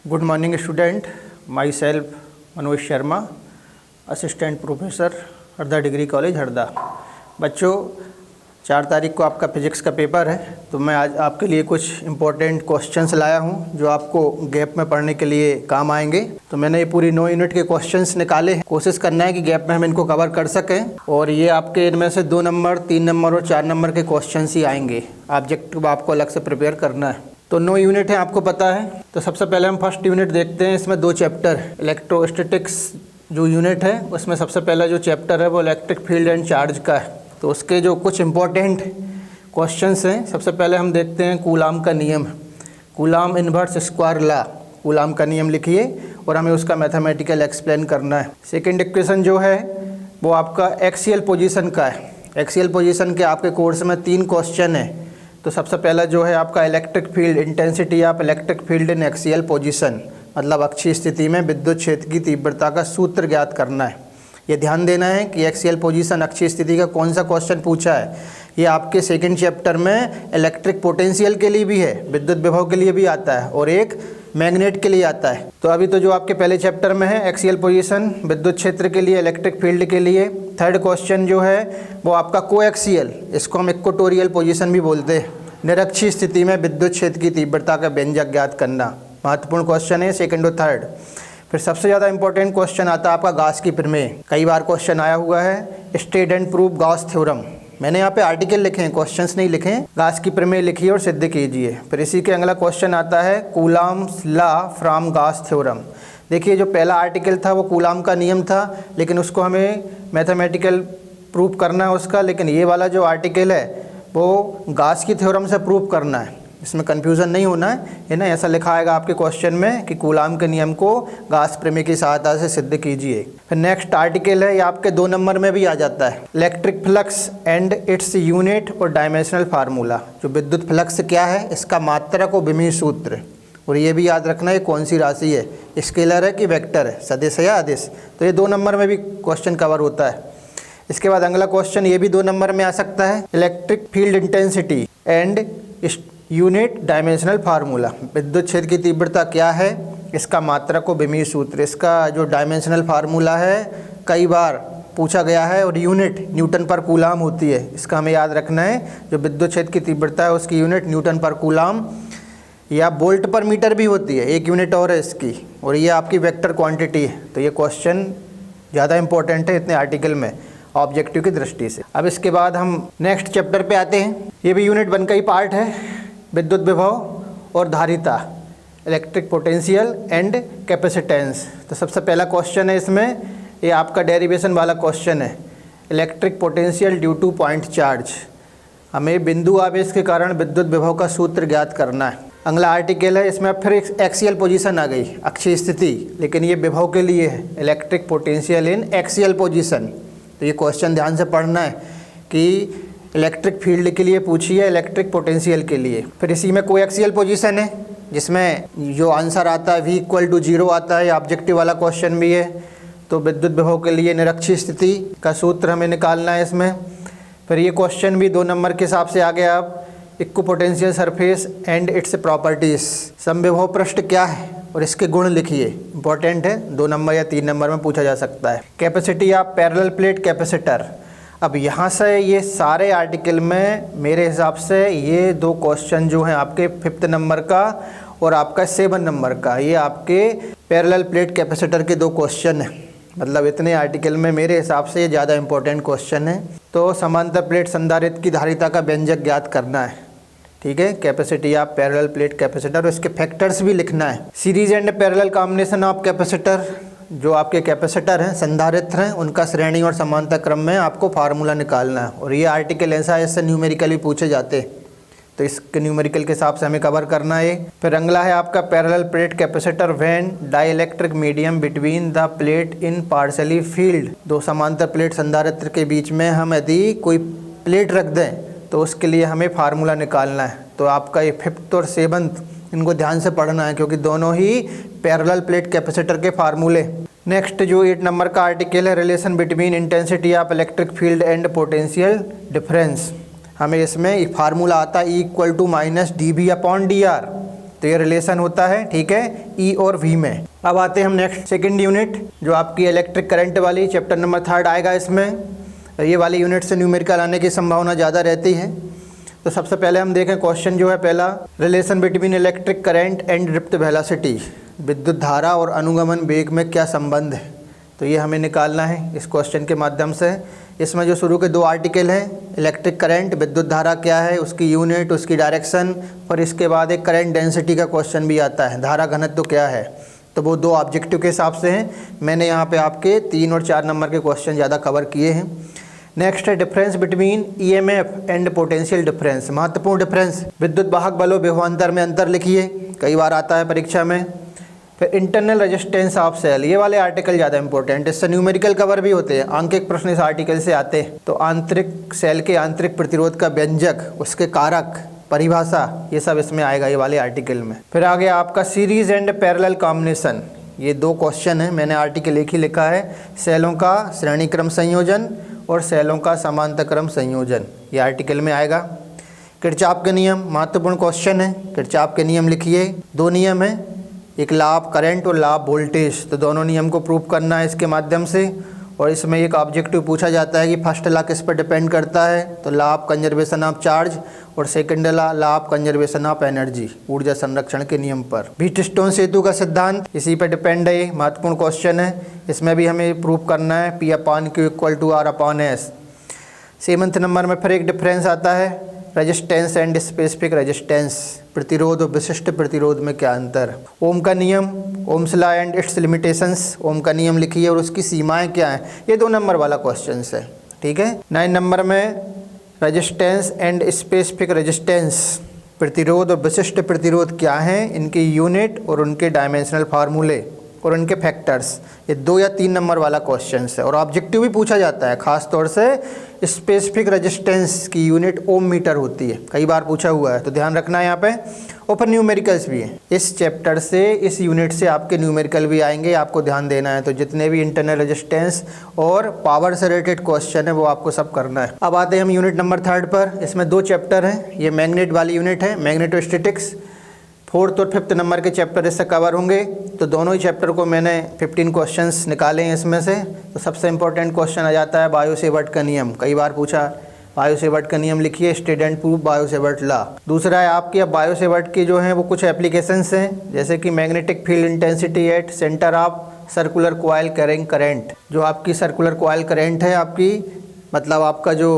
Good morning student, my self Manoj Sharma, assistant professor Harda degree college Harda. बच्चों, 4 तारीख को आपका फिजिक्स का पेपर है, तो मैं आज आपके लिए कुछ इम्पोर्टेंट क्वेश्चंस लाया हूं जो आपको गैप में पढ़ने के लिए काम आएंगे। तो मैंने ये पूरी 9 यूनिट के क्वेश्चंस निकाले हैं। कोशिश करना है कि गैप में हम इनको कवर कर सकें, और ये आपके इनमें से 2 नंबर, 3 नंबर और 4 नंबर के क्वेश्चंस ही आएंगे। ऑब्जेक्टिव आपको अलग से प्रिपेयर करना है। तो 9 यूनिट है, आपको पता है। तो सबसे पहले हम फर्स्ट यूनिट देखते हैं। इसमें 2 चैप्टर, इलेक्ट्रोस्टैटिक्स जो यूनिट है उसमें सबसे पहला जो चैप्टर है वो इलेक्ट्रिक फील्ड एंड चार्ज का है। तो उसके जो कुछ इंपॉर्टेंट क्वेश्चंस हैं, सबसे पहले हम देखते हैं कूलाम का नियम, coulomb inverse square law. Coulomb का नियम लिखिए और हमें उसका मैथमेटिकल एक्सप्लेन करना है। सेकेंड इक्वेशन जो है वो आपका एक्सियल पोजीशन का है। एक्सियल पोजीशन के आपके कोर्स में 3 क्वेश्चन है। तो सबसे पहला जो है आपका electric field, intensity of electric field in axial position, मतलब अक्षीय स्थिति में विद्युत क्षेत्र की तीव्रता का सूत्र ज्ञात करना है। ये ध्यान देना है कि एक्सियल पोजीशन, अक्षीय स्थिति का कौन सा क्वेश्चन पूछा है। ये आपके सेकंड चैप्टर में इलेक्ट्रिक पोटेंशियल के लिए भी है, विद्युत विभव के लिए भी आता है, और एक मैग्नेट के लिए आता है। तो अभी तो जो आपके पहले चैप्टर में है एक्सियल पोजीशन, विद्युत क्षेत्र के लिए, इलेक्ट्रिक फील्ड के लिए। थर्ड क्वेश्चन जो है वो आपका कोएक्सियल, इसको हम इक्वेटोरियल पोजीशन भी बोलते हैं। निरक्षीय स्थिति में विद्युत क्षेत्र की तीव्रता का व्यंजक ज्ञात करना, महत्वपूर्ण क्वेश्चन है, सेकंड और थर्ड। फिर सबसे ज़्यादा इंपॉर्टेंट क्वेश्चन आता है आपका गॉस की प्रमेय। कई बार क्वेश्चन आया हुआ है, state and prove Gauss theorem. मैंने यहाँ पे आर्टिकल लिखे हैं, क्वेश्चंस नहीं लिखे हैं। गॉस की प्रमेय लिखिए और सिद्ध कीजिए। फिर इसी के अगला क्वेश्चन आता है coulombs law from Gauss theorem. देखिए, जो पहला आर्टिकल था वो कूलाम का नियम था, लेकिन उसको हमें मैथमेटिकल प्रूफ करना है उसका। लेकिन ये वाला जो आर्टिकल है वो गॉस की थ्योरम से प्रूव करना है। इसमें कंफ्यूजन नहीं होना है ना। ऐसा लिखा आएगा आपके क्वेश्चन में कि कूलाम के नियम को गॉस प्रमेय की सहायता से सिद्ध कीजिए। फिर नेक्स्ट आर्टिकल है, ये आपके 2 नंबर में भी आ जाता है, electric flux and its unit और डायमेंशनल फार्मूला। जो विद्युत फ्लक्स क्या है, इसका मात्रक और विमीय सूत्र। और ये भी याद रखना है कौन सी राशि है, स्केलर है कि वेक्टर है, सदिश या अदिश। तो ये 2 नंबर में भी क्वेश्चन कवर होता है। इसके बाद अगला क्वेश्चन ये भी 2 नंबर में आ सकता है, electric field intensity and unit dimensional formula. विद्युत क्षेत्र की तीव्रता क्या है, इसका मात्रक और विमीय सूत्र। इसका जो डायमेंशनल फार्मूला है कई बार पूछा गया है, और यूनिट न्यूटन पर कूलाम होती है। इसका हमें याद रखना है, जो विद्युत क्षेत्र की तीव्रता है उसकी यूनिट न्यूटन पर कूलाम या वोल्ट पर मीटर भी होती है, एक यूनिट और है इसकी, और ये आपकी वेक्टर क्वांटिटी है। तो ये क्वेश्चन ज़्यादा इंपॉर्टेंट है इतने आर्टिकल में ऑब्जेक्टिव की दृष्टि से। अब इसके बाद हम नेक्स्ट चैप्टर पे आते हैं। ये भी यूनिट 1 का ही पार्ट है, विद्युत विभव और धारिता, इलेक्ट्रिक पोटेंशियल एंड कैपेसिटेंस। तो सबसे पहला क्वेश्चन है इसमें, ये आपका डेरिवेशन वाला क्वेश्चन है, electric potential due two point charge. हमें बिंदु आवेश के कारण विद्युत विभव का सूत्र ज्ञात करना है। अगला आर्टिकल है, इसमें अब फिर एक्सियल पोजीशन आ गई, अक्षीय स्थिति, लेकिन ये विभव के लिए है, electric potential in axial position. तो ये क्वेश्चन ध्यान से पढ़ना है कि इलेक्ट्रिक फील्ड के लिए पूछिए, इलेक्ट्रिक पोटेंशियल के लिए। फिर इसी में कोएक्सियल पोजीशन है, जिसमें जो आंसर आता है V=0 आता है, ऑब्जेक्टिव वाला क्वेश्चन भी है। तो विद्युत विभव के लिए निरक्षीय स्थिति का सूत्र हमें निकालना है इसमें। फिर ये क्वेश्चन भी 2 नंबर के हिसाब से आ गया। अब equipotential surface and its properties, समविभव पृष्ठ क्या है और इसके गुण लिखिए। इंपॉर्टेंट है, 2 नंबर या 3 नंबर में पूछा जा सकता है। Capacity of parallel plate capacitor. अब यहाँ से ये सारे आर्टिकल में मेरे हिसाब से ये 2 क्वेश्चन जो हैं आपके 5th नंबर का और आपका 7 नंबर का, ये आपके पैरेलल प्लेट कैपेसिटर के 2 क्वेश्चन हैं। मतलब इतने आर्टिकल में मेरे हिसाब से ये ज़्यादा इंपॉर्टेंट क्वेश्चन है। तो समांतर प्लेट संधारित्र की धारिता का व्यंजक ज्ञात करना है, ठीक है, capacity of parallel plate capacitor, और इसके फैक्टर्स भी लिखना है। Series and parallel combination of capacitor, जो आपके कैपेसिटर हैं, संधारित्र हैं, उनका श्रेणी और समांतर क्रम में आपको फार्मूला निकालना है। और ये आर्टिकल ऐसा है, इससे न्यूमेरिकल भी पूछे जाते हैं, तो इसके न्यूमेरिकल के हिसाब से हमें कवर करना है। फिर अगला है आपका parallel plate capacitor when dielectric medium between the plate in partially field. 2 समांतर प्लेट संधारित्र के बीच में हम यदि कोई प्लेट रख दें तो उसके लिए हमें फार्मूला निकालना है। तो आपका ये 5th और 7th इनको ध्यान से पढ़ना है, क्योंकि दोनों ही पैरेलल प्लेट कैपेसिटर के फार्मूले। नेक्स्ट जो 8 नंबर का आर्टिकल है, relation between intensity of electric field and potential difference. हमें इसमें एक फार्मूला आता है E = -dB/dr। तो ये रिलेशन होता है, ठीक है, ई और वी में। अब आते हैं हम नेक्स्ट सेकंड यूनिट जो आपकी इलेक्ट्रिक करंट वाली, चैप्टर नंबर 3 आएगा इसमें। ये वाली यूनिट से न्यूमेरिकल आने की संभावना ज़्यादा रहती है। तो सबसे पहले हम देखें क्वेश्चन जो है पहला, relation between electric current and drift velocity, विद्युत धारा और अनुगमन वेग में क्या संबंध है। तो ये हमें निकालना है इस क्वेश्चन के माध्यम से। इसमें जो शुरू के 2 आर्टिकल हैं, इलेक्ट्रिक करंट, विद्युत धारा क्या है, उसकी यूनिट, उसकी डायरेक्शन, और इसके बाद एक करंट डेंसिटी का क्वेश्चन भी आता है, धारा घनत्व क्या है। तो वो 2 ऑब्जेक्टिव के हिसाब से हैं। मैंने यहाँ पे आपके 3 और 4 नंबर के क्वेश्चन ज़्यादा कवर किए हैं। नेक्स्ट है difference between EMF and potential difference, महत्वपूर्ण डिफरेंस, विद्युत वाहक बलों विभवांतर में अंतर लिखिए, कई बार आता है परीक्षा में। फिर इंटरनल रेजिस्टेंस ऑफ सेल, ये वाले आर्टिकल ज़्यादा इंपॉर्टेंट, इससे न्यूमेरिकल कवर भी होते हैं, आंकिक प्रश्न इस आर्टिकल से आते हैं। तो आंतरिक सेल के आंतरिक प्रतिरोध का व्यंजक, उसके कारक, परिभाषा, ये सब इसमें आएगा ये वाले आर्टिकल में। फिर आ गया आपका सीरीज एंड पैरेलल कॉम्बिनेशन, ये 2 क्वेश्चन है, मैंने आर्टिकल एक ही लिखा है, सेलों का श्रेणी क्रम संयोजन और सेलों का समांतर क्रम संयोजन, ये आर्टिकल में आएगा। किरचॉफ के नियम, महत्वपूर्ण क्वेश्चन है, किरचॉफ के नियम लिखिए, 2 नियम है, एक लाभ करंट और लाभ वोल्टेज, तो दोनों नियम को प्रूव करना है इसके माध्यम से। और इसमें एक ऑब्जेक्टिव पूछा जाता है कि फर्स्ट लॉ किस पर डिपेंड करता है, तो लाभ कंजर्वेशन ऑफ चार्ज, और सेकंड लॉ लाभ कंजर्वेशन ऑफ एनर्जी, ऊर्जा संरक्षण के नियम पर। व्हीटस्टोन सेतु का सिद्धांत इसी पर डिपेंड है, महत्वपूर्ण क्वेश्चन है, इसमें भी हमें प्रूव करना है P/Q = R/S। 7th नंबर में फिर एक डिफरेंस आता है, रेजिस्टेंस एंड स्पेसिफिक रेजिस्टेंस, प्रतिरोध और विशिष्ट प्रतिरोध में क्या अंतर। ओम का नियम, Ohm's law and its limitations, Ohm का नियम लिखिए और उसकी सीमाएं क्या हैं, ये 2 नंबर वाला क्वेश्चन है, ठीक है। 9 नंबर में रेजिस्टेंस एंड स्पेसिफिक रेजिस्टेंस, प्रतिरोध और विशिष्ट प्रतिरोध क्या हैं, इनकी यूनिट और उनके डायमेंशनल फार्मूले और उनके फैक्टर्स, ये 2 या 3 नंबर वाला क्वेश्चन है। और ऑब्जेक्टिव भी पूछा जाता है, खास तौर से स्पेसिफिक रेजिस्टेंस की यूनिट ओम मीटर होती है, कई बार पूछा हुआ है, तो ध्यान रखना है यहाँ पे। और फिर न्यूमेरिकल्स भी हैं, इस चैप्टर से, इस यूनिट से आपके न्यूमेरिकल भी आएंगे, आपको ध्यान देना है। तो जितने भी इंटरनल रेजिस्टेंस और पावर से रिलेटेड क्वेश्चन है वो आपको सब करना है। अब आते हैं हम यूनिट नंबर 3 पर, इसमें 2 चैप्टर हैं, ये मैग्नेट वाली यूनिट है, मैग्नेटोस्टैटिक्स, 4th और 5th नंबर के चैप्टर इससे कवर होंगे। तो दोनों ही चैप्टर को मैंने 15 क्वेश्चंस निकाले हैं इसमें से। तो सबसे इंपॉर्टेंट क्वेश्चन आ जाता है बायो-सेवर्ट का नियम, कई बार पूछा, बायो-सेवर्ट का नियम लिखिए, state and prove Biot-Savart law. दूसरा है आपकी, अब बायो-सेवर्ट की जो हैं वो कुछ एप्लीकेशंस हैं, जैसे कि magnetic field intensity at centre of circular coil carrying current, जो आपकी सर्कुलर कॉइल करंट है आपकी, मतलब आपका जो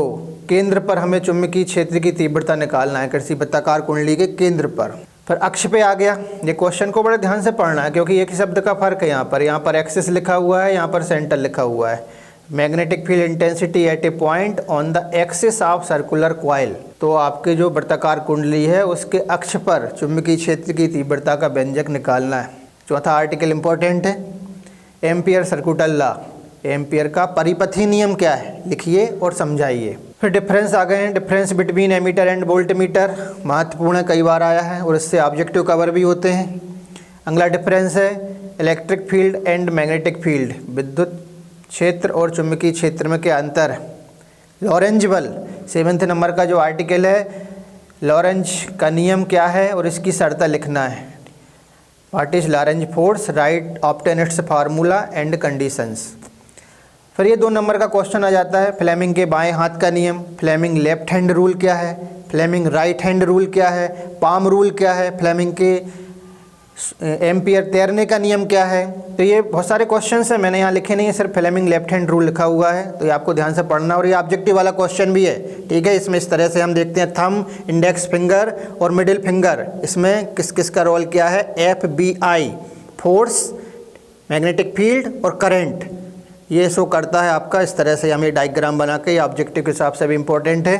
केंद्र पर हमें चुंबकीय क्षेत्र की तीव्रता निकालना है कृषि वृत्ताकार कुंडली के केंद्र पर। फिर अक्ष पे आ गया, ये क्वेश्चन को बड़े ध्यान से पढ़ना है क्योंकि एक ही शब्द का फर्क है, यहाँ पर एक्सिस लिखा हुआ है, यहाँ पर सेंटर लिखा हुआ है। Magnetic field intensity at A point on the axis of circular coil, तो आपके जो वृत्ताकार कुंडली है उसके अक्ष पर चुंबकीय क्षेत्र की तीव्रता का व्यंजक निकालना है। चौथा आर्टिकल इंपॉर्टेंट है, एम्पियर सर्कुटल लॉ, एम्पियर का परिपथी नियम क्या है लिखिए और समझाइए। फिर डिफरेंस आ गए हैं, difference between ammeter and voltmeter, महत्वपूर्ण, कई बार आया है और इससे ऑब्जेक्टिव कवर भी होते हैं। अगला डिफरेंस है electric field and magnetic field, विद्युत क्षेत्र और चुंबकीय क्षेत्र में क्या अंतर है। लॉरेंज बल, 7th नंबर का जो आर्टिकल है, लॉरेंज का नियम क्या है और इसकी शर्तें लिखना है। What is Lorentz force, write obtain its formula and conditions. फिर ये 2 नंबर का क्वेश्चन आ जाता है, फ्लेमिंग के बाएं हाथ का नियम, फ्लेमिंग लेफ्ट हैंड रूल क्या है, फ्लेमिंग राइट हैंड रूल क्या है, पाम रूल क्या है, फ्लेमिंग के एम्पियर तैरने का नियम क्या है। तो ये बहुत सारे क्वेश्चंस हैं, मैंने यहाँ लिखे नहीं है, सिर्फ फ्लेमिंग लेफ्ट हैंड रूल लिखा हुआ है, तो ये आपको ध्यान से पढ़ना। और ये ऑब्जेक्टिव वाला क्वेश्चन भी है, ठीक है। इसमें इस तरह से हम देखते हैं, थंब, इंडेक्स फिंगर और मिडिल फिंगर, इसमें किस किस का रोल क्या है, FBI, फोर्स, मैग्नेटिक फील्ड और करंट, ये शो करता है आपका। इस तरह से हम ये डायग्राम बना के, ऑब्जेक्टिव के हिसाब से भी इम्पोर्टेंट है।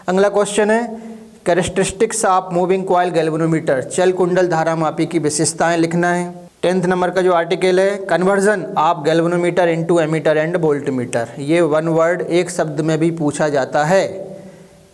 अगला क्वेश्चन है characteristics of moving coil galvanometer, चल कुंडल धारा मापी की विशेषताएं लिखना है। 10th नंबर का जो आर्टिकल है, conversion of galvanometer into ammeter and voltmeter, ये 1 वर्ड एक शब्द में भी पूछा जाता है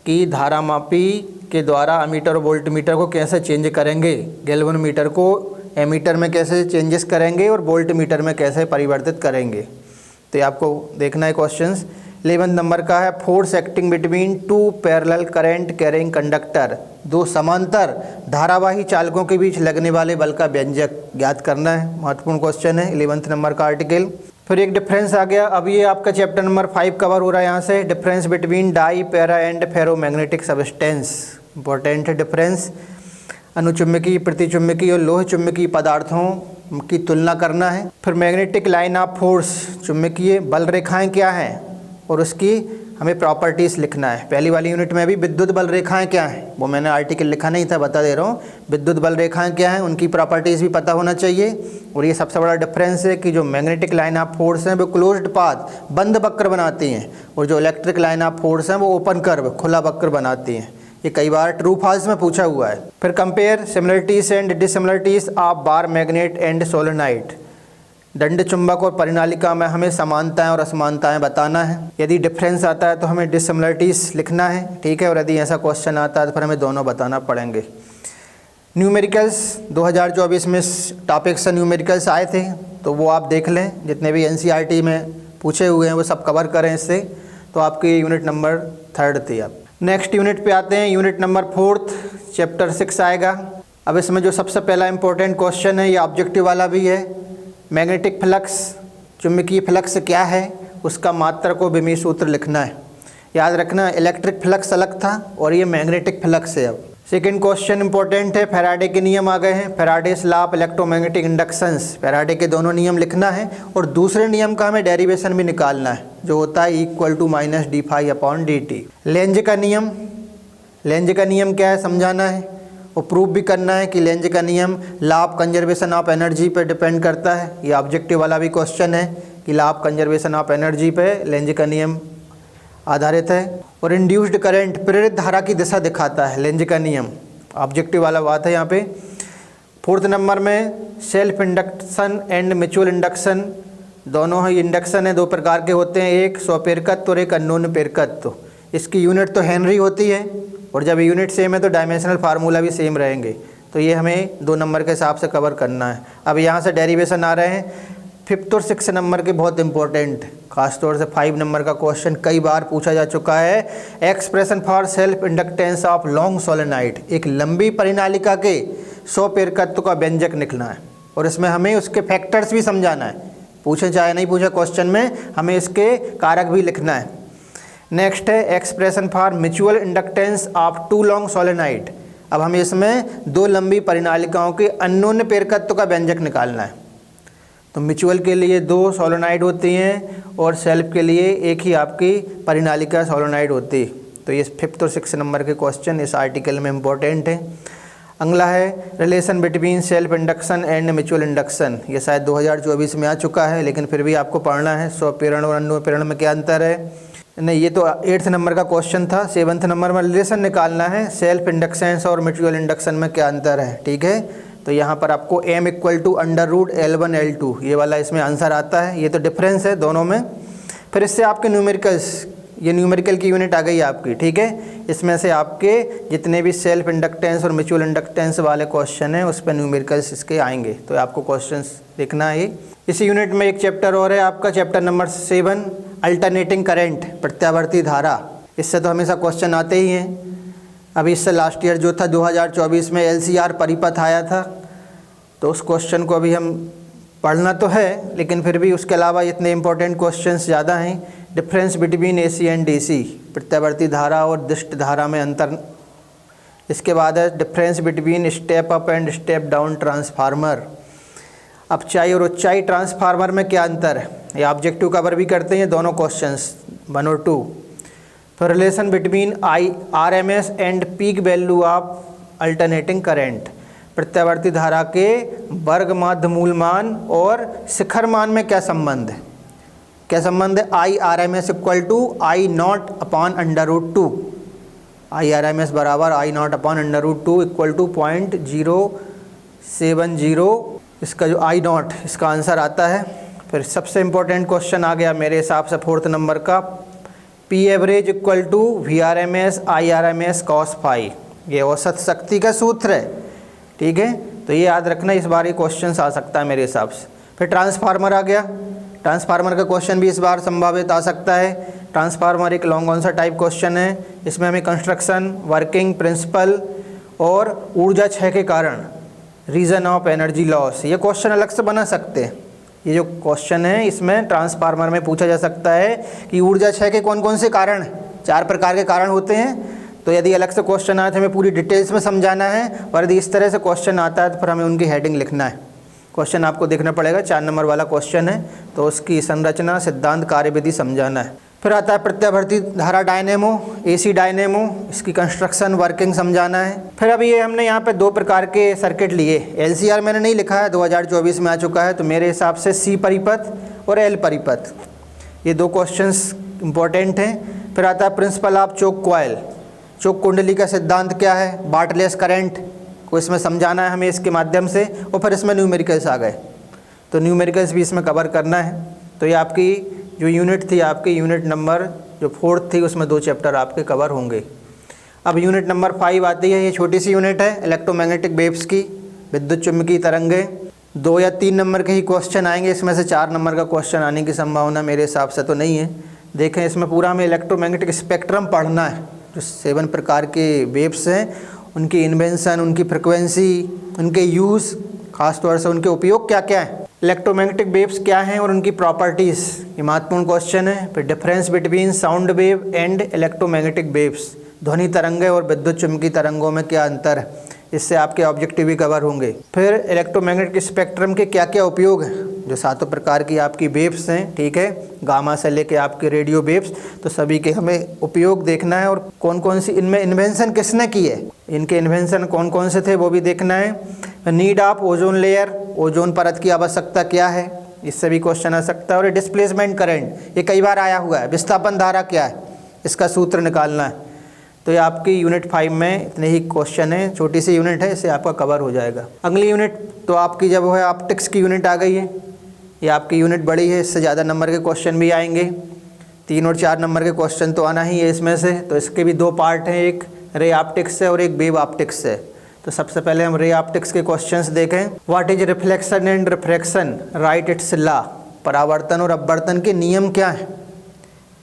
कि धारा मापी के द्वारा अमीटर और वोल्टमीटर को कैसे चेंज करेंगे, गैल्वेनोमीटर को एमीटर में कैसे चेंजेस करेंगे और वोल्टमीटर में कैसे परिवर्तित करेंगे। तो ये आपको देखना है क्वेश्चंस। 11 नंबर का है force acting between two parallel current carrying conductor, दो समांतर धारावाही चालकों के बीच लगने वाले बल का व्यंजक ज्ञात करना है। महत्वपूर्ण क्वेश्चन है 11th नंबर का आर्टिकल। फिर एक डिफरेंस आ गया। अब ये आपका चैप्टर नंबर 5 कवर हो रहा है। यहाँ से difference between dia para and ferromagnetic substance, important है डिफरेंस। अनुचुंबकीय, प्रतिचुंबकीय और लोह चुंबकीय पदार्थों की तुलना करना है। फिर मैग्नेटिक लाइन ऑफ फोर्स, चुंबकीय बल रेखाएं क्या हैं और उसकी हमें प्रॉपर्टीज़ लिखना है। पहली वाली यूनिट में भी विद्युत बल रेखाएं क्या हैं, वो मैंने आर्टिकल लिखा नहीं था, बता दे रहा हूँ। विद्युत बल रेखाएं क्या हैं, उनकी प्रॉपर्टीज़ भी पता होना चाहिए। और ये सबसे बड़ा डिफरेंस है कि जो मैग्नेटिक लाइन ऑफ फोर्स हैं वो क्लोज्ड पाथ, बंद वक्र बनाती हैं, और जो इलेक्ट्रिक लाइन ऑफ फोर्स हैं वो ओपन कर्व, खुला वक्र बनाती हैं। ये कई बार ट्रू फॉल्स में पूछा हुआ है। फिर compare similarities and dissimilarities of bar magnet and solenoid, दंड चुंबक और परिनालिका में हमें समानताएं और असमानताएं बताना है। यदि डिफरेंस आता है तो हमें डिसिमिलरिटीज लिखना है, ठीक है। और यदि ऐसा क्वेश्चन आता है तो फिर हमें दोनों बताना पड़ेंगे। न्यूमेरिकल्स 2024 में टॉपिक से न्यूमेरिकल्स आए थे, तो वो आप देख लें, जितने भी NCERT में पूछे हुए हैं वो सब कवर करें इससे, तो आपकी यूनिट नंबर 3 थी। अब नेक्स्ट यूनिट पे आते हैं, यूनिट नंबर 4, चैप्टर 6 आएगा। अब इसमें जो सबसे पहला इंपॉर्टेंट क्वेश्चन है, ये ऑब्जेक्टिव वाला भी है। मैग्नेटिक फ्लक्स, चुंबकीय फ्लक्स क्या है, उसका मात्रक और विमीय सूत्र लिखना है। याद रखना, इलेक्ट्रिक फ्लक्स अलग था और ये मैग्नेटिक फ्लक्स है। अब सेकेंड क्वेश्चन इंपॉर्टेंट है, फैराडे के नियम आ गए हैं। Faraday's law of electromagnetic inductions, Faraday के दोनों नियम लिखना है और दूसरे नियम का हमें डेरिवेशन भी निकालना है, जो होता है equal to minus d∅/dt। Length का नियम, लेंज का नियम क्या है समझाना है और प्रूव भी करना है कि लेंज का नियम law of conservation of energy पर डिपेंड करता है। ये ऑब्जेक्टिव वाला भी क्वेश्चन है कि law of conservation of energy पे लेंज का नियम आधारित है। और इंड्यूस्ड करंट, प्रेरित धारा की दिशा दिखाता है लेंज का नियम, ऑब्जेक्टिव वाला बात है यहाँ पे। 4th नंबर में self induction and mutual induction, दोनों ही इंडक्शन है, दो प्रकार के होते हैं, एक स्वप्रेरकत्व और एक अननोन प्रेरकत्व। इसकी यूनिट तो हेनरी होती है और जब यूनिट सेम है तो डायमेंशनल फार्मूला भी सेम रहेंगे, तो ये हमें 2 नंबर के हिसाब से कवर करना है। अब यहाँ से डेरिवेशन आ रहे हैं 5th और 6th नंबर के, बहुत इंपॉर्टेंट, खासतौर से 5 नंबर का क्वेश्चन कई बार पूछा जा चुका है। Expression for self inductance of long solenoid, एक लंबी परिनालिका के स्वप्रेरकत्व का व्यंजक लिखना है और इसमें हमें उसके फैक्टर्स भी समझाना है। पूछे चाहे नहीं पूछे क्वेश्चन में, हमें इसके कारक भी लिखना है। नेक्स्ट है expression for mutual inductance of 2 long solenoid. अब हमें इसमें 2 लंबी परिनालिकाओं के अननोन प्रेरकत्व का व्यंजक निकालना है। तो म्यूचुअल के लिए 2 सोलेनोइड होती हैं और सेल्फ के लिए एक ही आपकी परिनालिका सोलेनोइड होती है। तो ये 5th और 6th नंबर के क्वेश्चन इस आर्टिकल में इम्पोर्टेंट है। अगला है relation between self induction and mutual induction, ये शायद 2024 में आ चुका है, लेकिन फिर भी आपको पढ़ना है। स्वप्रेरण और अनन्य प्रेरण में क्या अंतर है। नहीं, ये तो 8th नंबर का क्वेश्चन था। 7th नंबर में रिलेशन निकालना है, सेल्फ इंडक्शंस और म्यूचुअल इंडक्शन में क्या अंतर है, ठीक है। तो यहाँ पर आपको m = √L1 L2 ये वाला इसमें आंसर आता है। ये तो डिफरेंस है दोनों में। फिर इससे आपके न्यूमेरिकल्स, ये न्यूमेरिकल की यूनिट आ गई आपकी, ठीक है। इसमें से आपके जितने भी सेल्फ इंडक्टेंस और म्यूचुअल इंडक्टेंस वाले क्वेश्चन हैं उस पर न्यूमेरिकल्स इसके आएंगे, तो आपको क्वेश्चंस देखना है। इसी यूनिट में एक चैप्टर और है आपका, चैप्टर नंबर 7, अल्टरनेटिंग करंट, प्रत्यावर्ती धारा। इससे तो हमेशा क्वेश्चन आते ही हैं। अभी इससे लास्ट ईयर जो था 2024 में LCR परिपथ आया था, तो उस क्वेश्चन को अभी हम पढ़ना तो है, लेकिन फिर भी उसके अलावा इतने इंपॉर्टेंट क्वेश्चंस ज़्यादा हैं। Difference between AC and DC, प्रत्यावर्ती धारा और दिष्ट धारा में अंतर। इसके बाद है difference between step up and step down transformer, अपचाई और उच्चाई ट्रांसफार्मर में क्या अंतर है। ये ऑब्जेक्टिव कवर भी करते हैं दोनों क्वेश्चंस 1 और 2। फिर relation between RMS and peak value of alternating current, प्रत्यावर्ती धारा के वर्ग माध्य मूल मान और शिखर मान में क्या संबंध है। क्या संबंध है, IRMS = I0/√2, IRMS बराबर I0/√2 = 0.070, इसका जो I0 इसका आंसर आता है। फिर सबसे इम्पोर्टेंट क्वेश्चन आ गया मेरे हिसाब से 4th नंबर का, P average = VRMS IRMS cos phi, ये औसत शक्ति का सूत्र है, ठीक है। तो ये याद रखना, इस बार ये क्वेश्चन आ सकता है मेरे हिसाब से। फिर ट्रांसफार्मर आ गया, ट्रांसफार्मर का क्वेश्चन भी इस बार संभावित आ सकता है। ट्रांसफार्मर एक लॉन्ग आंसर टाइप क्वेश्चन है। इसमें हमें कंस्ट्रक्शन, वर्किंग प्रिंसिपल और ऊर्जा क्षय के कारण, रीज़न ऑफ एनर्जी लॉस, ये क्वेश्चन अलग से बना सकते हैं। ये जो क्वेश्चन है इसमें ट्रांसफार्मर में पूछा जा सकता है कि ऊर्जा क्षय के कौन कौन से कारण हैं। 4 प्रकार के कारण होते हैं। तो यदि अलग से क्वेश्चन आए तो हमें पूरी डिटेल्स में समझाना है, और यदि इस तरह से क्वेश्चन आता है तो फिर हमें उनकी हेडिंग लिखना है। क्वेश्चन आपको देखना पड़ेगा, 4 नंबर वाला क्वेश्चन है, तो उसकी संरचना, सिद्धांत, कार्यविधि समझाना है। फिर आता है प्रत्यावर्ती धारा डायनेमो, एसी डायनेमो, इसकी कंस्ट्रक्शन, वर्किंग समझाना है। फिर अभी ये हमने यहाँ पे 2 प्रकार के सर्किट लिए। एलसीआर मैंने नहीं लिखा है, 2024 में आ चुका है, तो मेरे हिसाब से सी परिपथ और एल परिपथ, ये 2 क्वेश्चंस इंपॉर्टेंट हैं। फिर आता है प्रिंसिपल ऑफ चोक कॉयल, चोक कुंडली का सिद्धांत क्या है, बार्टलेस करंट को इसमें समझाना है हमें इसके माध्यम से। और फिर इसमें न्यूमेरिकल्स आ गए, तो न्यूमेरिकल्स भी इसमें कवर करना है। तो ये आपकी जो यूनिट थी, आपकी यूनिट नंबर जो 4th थी, उसमें 2 चैप्टर आपके कवर होंगे। अब यूनिट नंबर 5 आती है, ये छोटी सी यूनिट है, इलेक्ट्रोमैग्नेटिक वेव्स की, विद्युत चुम्बकीय तरंगे। 2 या 3 नंबर के ही क्वेश्चन आएंगे, इसमें से 4 नंबर का क्वेश्चन आने की संभावना मेरे हिसाब से तो नहीं है। देखें, इसमें पूरा हमें इलेक्ट्रोमैग्नेटिक स्पेक्ट्रम पढ़ना है। जो 7 प्रकार के वेव्स हैं, उनकी इन्वेंशन, उनकी फ्रिक्वेंसी, उनके यूज़, खासतौर से उनके उपयोग क्या क्या है, इलेक्ट्रोमैग्नेटिक वेव्स क्या हैं और उनकी प्रॉपर्टीज़, ये महत्वपूर्ण क्वेश्चन है। फिर difference between sound wave and electromagnetic waves, ध्वनि तरंगे और विद्युत चुम्बकीय तरंगों में क्या अंतर है, इससे आपके ऑब्जेक्टिव भी कवर होंगे। फिर इलेक्ट्रोमैग्नेटिक स्पेक्ट्रम के क्या क्या उपयोग हैं, जो 7 प्रकार की आपकी वेव्स हैं, ठीक है, गामा से लेके आपके रेडियो वेव्स, तो सभी के हमें उपयोग देखना है। और कौन कौन सी इनमें इन्वेंशन किसने की है, इनके इन्वेंशन कौन कौन से थे वो भी देखना है। Need of ozone layer, ozone परत की आवश्यकता क्या है, इससे भी क्वेश्चन आ सकता है। और डिस्प्लेसमेंट करंट, ये कई बार आया हुआ है, विस्थापन धारा क्या है, इसका सूत्र निकालना है। तो ये आपकी यूनिट 5 में इतने ही क्वेश्चन है, छोटी सी यूनिट है, इससे आपका कवर हो जाएगा। अगली यूनिट तो आपकी जब है ऑप्टिक्स की यूनिट आ गई है, ये आपकी यूनिट बड़ी है, इससे ज़्यादा नंबर के क्वेश्चन भी आएंगे। 3 और 4 नंबर के क्वेश्चन तो आना ही है इसमें से। तो इसके भी 2 पार्ट हैं, एक रे ऑप्टिक्स से और एक वेव ऑप्टिक्स से। तो सबसे पहले हम रे ऑप्टिक्स के क्वेश्चंस देखें। What is reflection and refraction, right it's law, परावर्तन और अपवर्तन के नियम क्या हैं,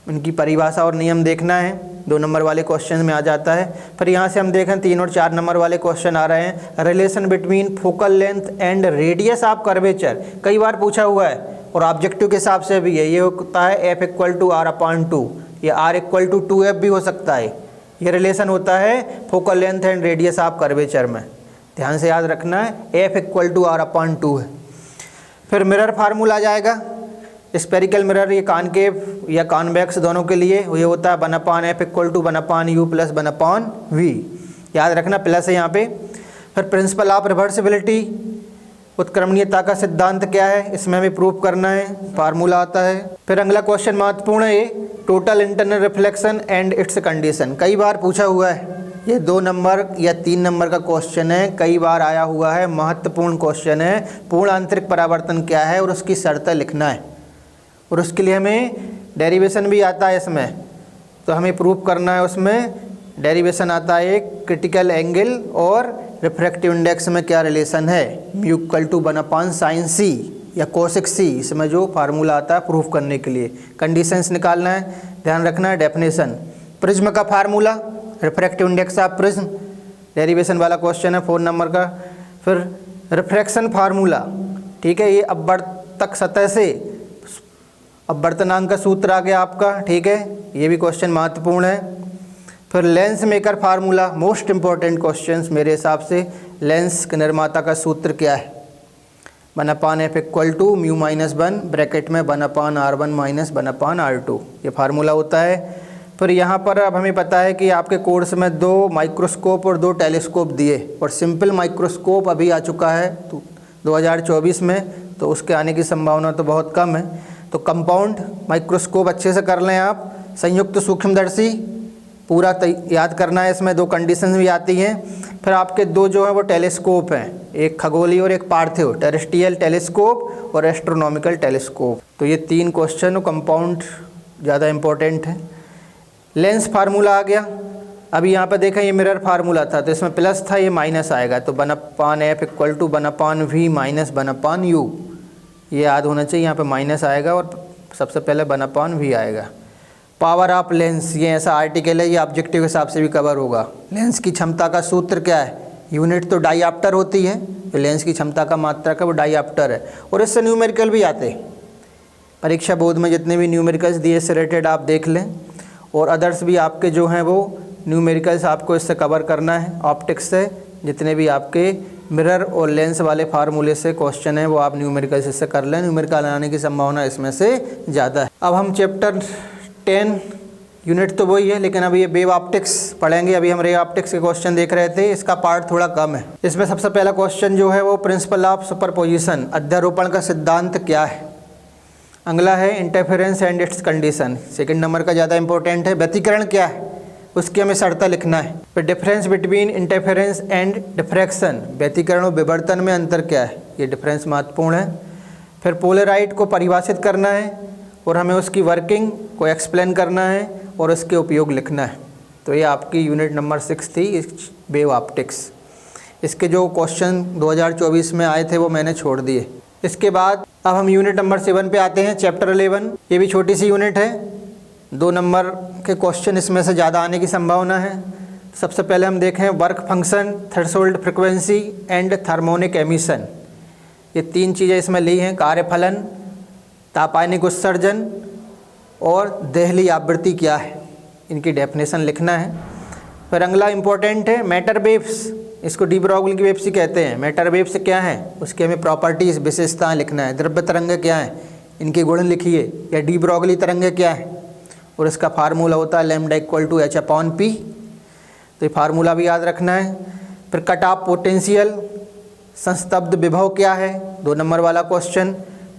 उनकी परिभाषा और नियम देखना है, 2 नंबर वाले क्वेश्चन में आ जाता है। फिर यहाँ से हम देखें 3 और 4 नंबर वाले क्वेश्चन आ रहे हैं। Relation between focal length and radius of curvature, कई बार पूछा हुआ है और ऑब्जेक्टिव के हिसाब से भी है। ये होता है F = R/2, ये R = 2F भी हो सकता है। ये रिलेशन होता है focal length and radius of curvature में, ध्यान से याद रखना है, F = R/2 है। फिर मिरर फार्मूला आ जाएगा, स्पेरिकल मिरर, ये कॉनकेव या कॉन्वेक्स दोनों के लिए, ये होता है 1/F = 1/U + 1/V, याद रखना, प्लस है यहाँ पे। फिर प्रिंसिपल ऑफ रिवर्सिबिलिटी, उत्क्रमणीयता का सिद्धांत क्या है, इसमें हमें प्रूफ करना है, फार्मूला आता है। फिर अगला क्वेश्चन महत्वपूर्ण है, ये total internal reflection and it's condition, कई बार पूछा हुआ है, ये 2 नंबर या 3 नंबर का क्वेश्चन है, कई बार आया हुआ है, महत्वपूर्ण क्वेश्चन है। पूर्ण आंतरिक परावर्तन क्या है और उसकी शर्तें लिखना है, और उसके लिए हमें डेरिवेशन भी आता है इसमें, तो हमें प्रूफ करना है। उसमें डेरिवेशन आता है एक क्रिटिकल एंगल और रिफ्रैक्टिव इंडेक्स में क्या रिलेशन है, μ = 1/sin c या cosec c, इसमें जो फार्मूला आता है प्रूफ करने के लिए। कंडीशंस निकालना है, ध्यान रखना है। डेफिनेशन, प्रिज्म का formula, refractive index of prism, derivation वाला क्वेश्चन है 4 नंबर का। फिर रिफ्रैक्शन फार्मूला, ठीक है, ये अपवर्तक सतह से अपवर्तनांक का सूत्र आ गया आपका, ठीक है, ये भी क्वेश्चन महत्वपूर्ण है। फिर lens maker formula, most important questions मेरे हिसाब से। लेंस के निर्माता का सूत्र क्या है, 1/F = μ-1 ब्रैकेट में 1/R1 - 1/R2, ये फार्मूला होता है। फिर यहाँ पर अब हमें पता है कि आपके कोर्स में 2 माइक्रोस्कोप और 2 टेलीस्कोप दिए, और सिंपल माइक्रोस्कोप अभी आ चुका है 2024 में, तो उसके आने की संभावना तो बहुत कम है। तो कंपाउंड माइक्रोस्कोप अच्छे से कर लें आप। संयुक्त सूक्ष्मदर्शी पूरा याद करना है, इसमें 2 कंडीशंस भी आती हैं। फिर आपके 2 जो है वो टेलीस्कोप हैं, एक खगोलीय और एक पार्थिव, टेरेस्ट्रियल टेलीस्कोप और एस्ट्रोनॉमिकल टेलीस्कोप। तो ये 3 क्वेश्चन कंपाउंड ज़्यादा इम्पोर्टेंट है। लेंस फार्मूला आ गया। अभी यहाँ पर देखें, ये मिरर फार्मूला था, तो इसमें प्लस था, ये माइनस आएगा, तो 1/F = 1/V - 1/U, ये याद होना चाहिए। यहाँ पे माइनस आएगा और सबसे पहले 1/V आएगा। पावर ऑफ लेंस, ये ऐसा आर्टिकल है, ये ऑब्जेक्टिव के हिसाब से भी कवर होगा। लेंस की क्षमता का सूत्र क्या है? यूनिट तो डाईऑप्टर होती है, तो लेंस की क्षमता का मात्रक है वो डाईऑप्टर है। और इससे न्यूमेरिकल भी आते हैं, परीक्षा बोर्ड में जितने भी न्यूमेरिकल्स दिए इससे रिलेटेड आप देख लें, और अदर्स भी आपके जो हैं वो न्यूमेरिकल्स आपको इससे कवर करना है। ऑप्टिक्स से जितने भी आपके मिरर और लेंस वाले फार्मूले से क्वेश्चन है वो आप न्यूमेरिकल्स इससे कर लें, न्यूमेरिकल आने की संभावना इसमें से ज़्यादा है। अब हम चैप्टर 10 यूनिट तो वही है, लेकिन अभी ये वेव ऑप्टिक्स पढ़ेंगे। अभी हम रे ऑप्टिक्स के क्वेश्चन देख रहे थे, इसका पार्ट थोड़ा कम है। इसमें सबसे पहला क्वेश्चन जो है वो प्रिंसिपल ऑफ सुपरपोजिशन, अध्यारोपण का सिद्धांत क्या है। अगला है interference and it's condition, second number का ज़्यादा इंपॉर्टेंट है। व्यतिकरण क्या है, उसकी हमें शर्त लिखना है। फिर difference between interference and diffraction, व्यतिकरण और विवर्तन में अंतर क्या है, ये डिफरेंस महत्वपूर्ण है। फिर पोलराइट को परिभाषित करना है और हमें उसकी वर्किंग को एक्सप्लेन करना है और उसके उपयोग लिखना है। तो ये आपकी यूनिट नंबर 6 थी, वेव ऑप्टिक्स। इसके जो क्वेश्चन 2024 में आए थे वो मैंने छोड़ दिए। इसके बाद अब हम यूनिट नंबर 7 पे आते हैं, चैप्टर 11। ये भी छोटी सी यूनिट है, 2 नंबर के क्वेश्चन इसमें से ज़्यादा आने की संभावना है। सबसे पहले हम देखें work function, threshold frequency and harmonic emission. ये 3 चीज़ें इसमें ली हैं, कार्यफलन, तापायनिक उत्सर्जन और देहली आवृत्ति क्या है, इनकी डेफिनेशन लिखना है। फिर अगला इम्पोर्टेंट है मैटर वेव्स, इसको डी ब्रॉगली की वेव्स ही कहते हैं। मैटर वेव्स क्या है, उसकी हमें प्रॉपर्टीज़, विशेषताएं लिखना है। द्रव्य तरंग क्या है, इनके गुण लिखिए। या डी ब्रॉगली तरंग क्या है, और इसका फार्मूला होता है लैम्डा इक्वल टू h/p, तो ये फार्मूला भी याद रखना है। फिर कट ऑफ पोटेंशियल, संस्तब्ध विभव क्या है, 2 नंबर वाला क्वेश्चन।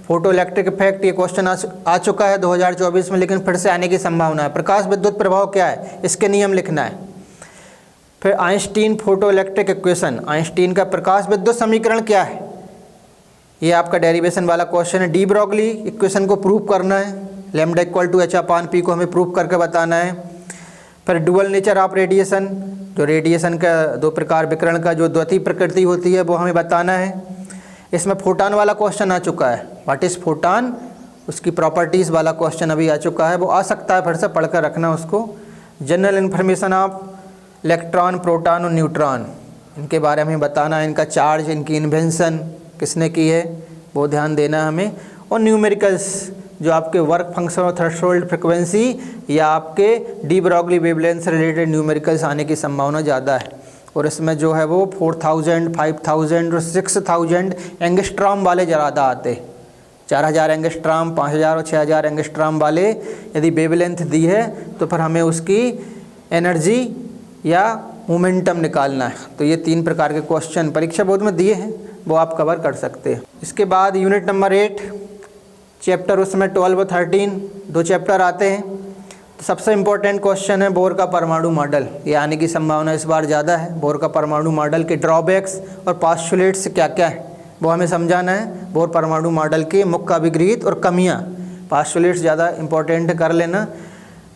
फोटो इलेक्ट्रिक इफेक्ट, ये क्वेश्चन आ चुका है 2024 में, लेकिन फिर से आने की संभावना है। प्रकाश विद्युत प्रभाव क्या है, इसके नियम लिखना है। फिर Einstein photo electric equation, Einstein का प्रकाश विद्युत समीकरण क्या है, ये आपका डेरिवेशन वाला क्वेश्चन है। डी ब्रॉगली इक्वेशन को प्रूव करना है, लैम्डा इक्वल टू h/p को हमें प्रूव करके बताना है। फिर डुअल नेचर ऑफ रेडिएशन, जो रेडिएशन का 2 प्रकार विकिरण का जो द्वितीय प्रकृति होती है वो हमें बताना है। इसमें फोटान वाला क्वेश्चन आ चुका है, व्हाट इज़ फोटान, उसकी प्रॉपर्टीज़ वाला क्वेश्चन अभी आ चुका है, वो आ सकता है, फिर से पढ़कर रखना उसको। General information of electron, proton और न्यूट्रॉन, इनके बारे में बताना है, इनका चार्ज, इनकी इन्वेंशन किसने की है वो ध्यान देना है हमें। और न्यूमेरिकल्स जो आपके वर्क फंक्शन और थ्रेशोल्ड फ्रिक्वेंसी या आपके डी ब्रॉगली वेवलेंथ से रिलेटेड न्यूमेरिकल्स आने की संभावना ज़्यादा है। और इसमें जो है वो 4000, 5000 और 6000 एंगस्ट्रॉम वाले ज़्यादा आते, 4000 एंगस्ट्रॉम, 5000 और 6000 एंगस्ट्रॉम वाले यदि वेवलेंथ दी है तो फिर हमें उसकी एनर्जी या मोमेंटम निकालना है। तो ये 3 प्रकार के क्वेश्चन परीक्षा बोर्ड में दिए हैं, वो आप कवर कर सकते हैं। इसके बाद यूनिट नंबर 8 चैप्टर, उसमें 12 और 13 2 चैप्टर आते हैं। तो सबसे इम्पोर्टेंट क्वेश्चन है बोर का परमाणु मॉडल, ये आने की संभावना इस बार ज़्यादा है। बोर का परमाणु मॉडल के ड्रॉबैक्स और पोस्टुलेट्स क्या क्या है वो हमें समझाना है। बोर परमाणु मॉडल के मुख्य अभिगृहित और कमियाँ, पोस्टुलेट्स ज़्यादा इंपॉर्टेंट कर लेना।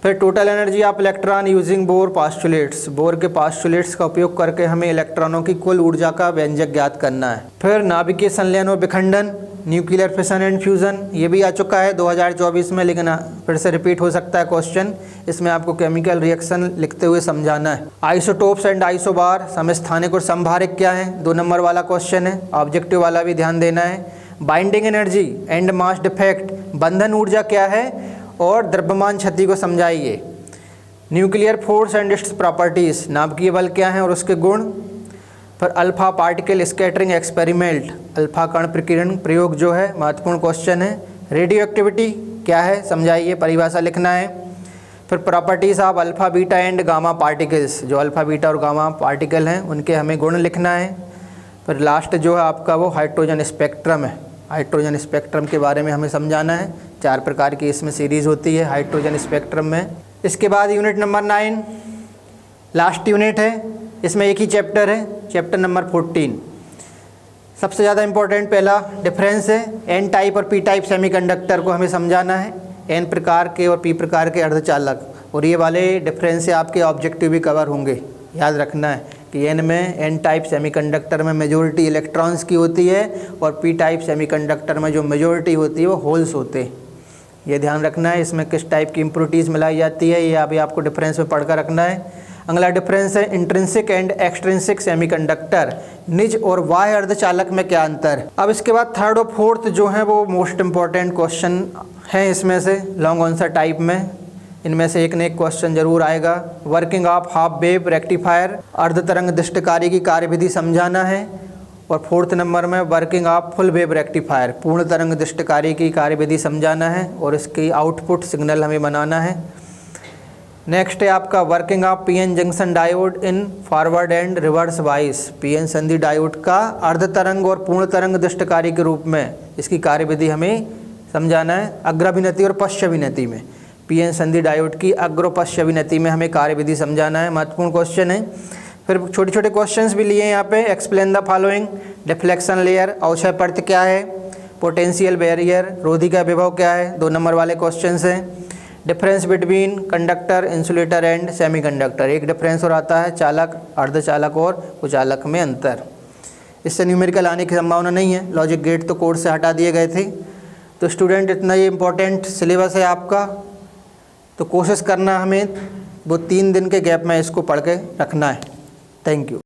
फिर total energy of electron using bore postulates, bore के पोस्टुलेट्स का उपयोग करके हमें इलेक्ट्रॉनों की कुल ऊर्जा का व्यंजक ज्ञात करना है। फिर नाभिकीय संलयन और विखंडन, न्यूक्लियर फिशन एंड फ्यूज़न, ये भी आ चुका है 2024 में, लेकिन फिर से रिपीट हो सकता है क्वेश्चन। इसमें आपको केमिकल रिएक्शन लिखते हुए समझाना है। आइसोटोप्स एंड आइसोबार, समस्थानिक और समभारिक क्या है, 2 नंबर वाला क्वेश्चन है, ऑब्जेक्टिव वाला भी ध्यान देना है। Binding energy and mass defect, बंधन ऊर्जा क्या है और द्रव्यमान क्षति को समझाइए। Nuclear force and it's properties, नाभिकीय बल क्या है और उसके गुण। फिर alpha particle scattering experiment, alpha कण प्रकीर्णन प्रयोग जो है महत्वपूर्ण क्वेश्चन है। रेडियो एक्टिविटी क्या है समझाइए, परिभाषा लिखना है। फिर properties of alpha beta and gamma particles, जो अल्फा बीटा और गामा पार्टिकल हैं उनके हमें गुण लिखना है। फिर लास्ट जो है आपका वो हाइड्रोजन स्पेक्ट्रम है, हाइड्रोजन स्पेक्ट्रम के बारे में हमें समझाना है। 4 प्रकार की इसमें सीरीज़ होती है हाइड्रोजन स्पेक्ट्रम में। इसके बाद यूनिट नंबर 9 लास्ट यूनिट है, इसमें एक ही चैप्टर है, चैप्टर नंबर 14। सबसे ज़्यादा इम्पोर्टेंट पहला डिफरेंस है, एन टाइप और पी टाइप सेमीकंडक्टर को हमें समझाना है। एन प्रकार के और पी प्रकार के अर्धचालक, और ये वाले डिफरेंस से आपके ऑब्जेक्टिव भी कवर होंगे। याद रखना है कि एन में, एन टाइप सेमीकंडक्टर में मेजॉरिटी इलेक्ट्रॉन्स की होती है और पी टाइप सेमीकंडक्टर में जो मेजॉरिटी होती है वो होल्स होते हैं। ये ध्यान रखना है। इसमें किस टाइप की इम्प्योरिटीज़ मिलाई जाती है ये अभी आपको डिफरेंस में पढ़कर रखना है। अगला डिफरेंस है इंट्रिंसिक एंड एक्सट्रिंसिक सेमीकंडक्टर, निज और बाह्य अर्धचालक में क्या अंतर। अब इसके बाद थर्ड और फोर्थ जो है वो मोस्ट इंपॉर्टेंट क्वेश्चन है इसमें से लॉन्ग आंसर टाइप में। इनमें से एक न एक क्वेश्चन जरूर आएगा। Working of half wave rectifier, अर्ध तरंग दृष्टिकारी की कार्यविधि समझाना है। और फोर्थ नंबर में working of full wave rectifier, पूर्ण तरंग दृष्टिकारी की कार्यविधि समझाना है और इसकी आउटपुट सिग्नल हमें बनाना है। नेक्स्ट है आपका working of PN junction diode in forward and reverse bias, PN संधि डायोड का अर्ध तरंग और पूर्ण तरंग दृष्टिकारी के रूप में इसकी कार्यविधि हमें समझाना है अग्राभिनति और पश्चाभिनति में। पीएन संधि डायोड की अग्र पश्चाभिनति में हमें कार्यविधि समझाना है। महत्वपूर्ण क्वेश्चन है। फिर छोटे छोटे क्वेश्चंस भी लिए हैं यहाँ पे। Explain the following, deflection layer, अवक्षय पर्त क्या है, पोटेंशियल बैरियर, रोधी का विभव क्या है, 2 नंबर वाले क्वेश्चंस हैं। Difference between conductor, insulator and semiconductor, एक डिफरेंस और आता है चालक, अर्धचालक और कुचालक में अंतर। इससे न्यूमेरिकल आने की संभावना नहीं है। लॉजिक गेट तो कोर्स से हटा दिए गए थे। तो स्टूडेंट इतना ये इम्पोर्टेंट सिलेबस है आपका, तो कोशिश करना हमें वो 3 दिन के गैप में इसको पढ़ के रखना है। Thank you.